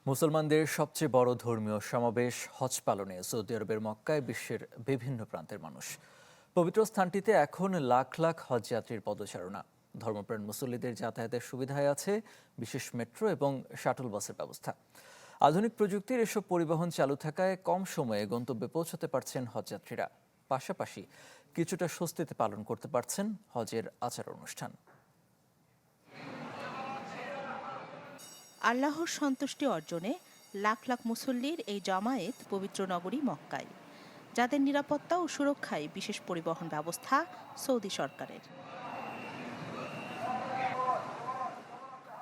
মুসলমানদের সবচেয়ে বড় ধর্মীয় সমাবেশ হজ পালনে সৌদি আরবের মক্কায় বিশ্বের বিভিন্ন প্রান্তের মানুষ। পবিত্র স্থানটিতে এখন লাখ লাখ হজযাত্রীর পদচারণা। ধর্মপ্রাণ মুসল্লিদের যাতায়াতের সুবিধায় আছে বিশেষ মেট্রো এবং শাটল বাসের ব্যবস্থা। আধুনিক প্রযুক্তির এসব পরিবহন চালু থাকায় কম সময়ে গন্তব্যে পৌঁছতে পারছেন হজযাত্রীরা। পাশাপাশি কিছুটা স্বস্তিতে পালন করতে পারছেন হজের আচার অনুষ্ঠান। আল্লাহর সন্তুষ্টি অর্জনে লাখ লাখ মুসল্লির এই জামায়াত পবিত্র নগরী মক্কায়, যাদের নিরাপত্তা ও সুরক্ষায় বিশেষ পরিবহন ব্যবস্থা সৌদি সরকারের।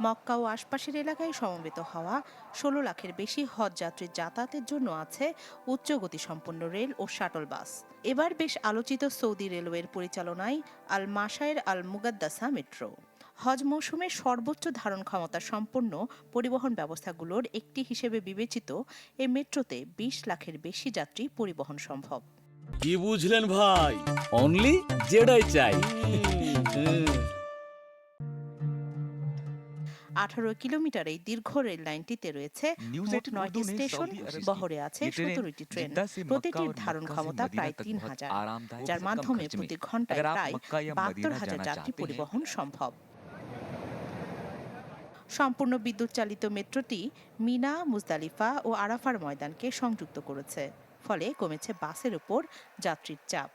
মক্কা ও আশপাশের এলাকায় সমবেত হওয়া ১৬ লাখের বেশি হজ যাত্রীর যাতায়াতের জন্য আছে উচ্চ গতিসম্পন্ন রেল ও শাটল বাস। এবার বেশ আলোচিত সৌদি রেলওয়ের পরিচালনায় আল মাশায়ের আল মুগাদ্দাসা মেট্রো হজ মৌসুমে সর্বোচ্চ ধারণ ক্ষমতা সম্পন্ন পরিবহন ব্যবস্থাগুলোর একটি হিসেবে বিবেচিত এই মেট্রোতে ২০ লাখের বেশি যাত্রী পরিবহন সম্ভব। কি বুঝলেন ভাই? অনলি যেটাই চাই। ১৮ কিলোমিটার এই দীর্ঘ রেল লাইনটিতে রয়েছে মোট ৯টি স্টেশন, বহরে আছে ১৭টি ট্রেন। প্রতিটির ধারণ ক্ষমতা প্রায় ৩,০০০, যার মাধ্যমে প্রতি ঘন্টায় প্রায় ৭২,০০০ যাত্রী পরিবহন সম্ভব। সম্পূর্ণ বিদ্যুৎ চালিত মেট্রোটি মিনা, মুজদালিফা ও আরাফার ময়দানকে সংযুক্ত করেছে, ফলে কমেছে বাসের উপর যাত্রীর চাপ।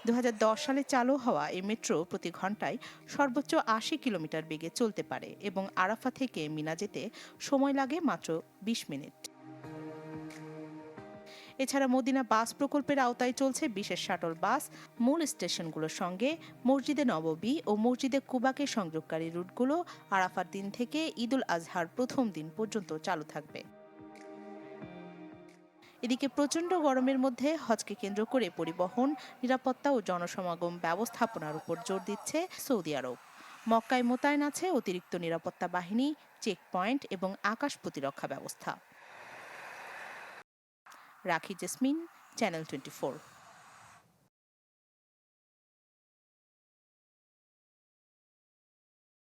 ২০১০ সালে চালু হওয়া এই মেট্রো প্রতি ঘন্টায় সর্বোচ্চ ৮০ কিলোমিটার বেগে চলতে পারে এবং আরাফা থেকে মিনা যেতে সময় লাগে মাত্র ২০ মিনিট। এছাড়া মদিনা বাস প্রকল্পের আওতায় চলছে বিশেষ শাটল বাস। মূল স্টেশনগুলোর সঙ্গে মসজিদে নববী ও মসজিদে কুবাকে সংযোগকারী রুটগুলো আরাফার দিন থেকে ঈদুল আজহার প্রথম দিন পর্যন্ত চালু থাকবে। এদিকে প্রচণ্ড গরমের মধ্যে হজকে কেন্দ্র করে পরিবহন, নিরাপত্তা ও জনসমাগম ব্যবস্থাপনার উপর জোর দিচ্ছে সৌদি আরব। মক্কায় মোতায়েন আছে অতিরিক্ত নিরাপত্তা বাহিনী, চেকপয়েন্ট এবং আকাশ প্রতিরক্ষা ব্যবস্থা। রাখি জেসমিন, চ্যানেল 24।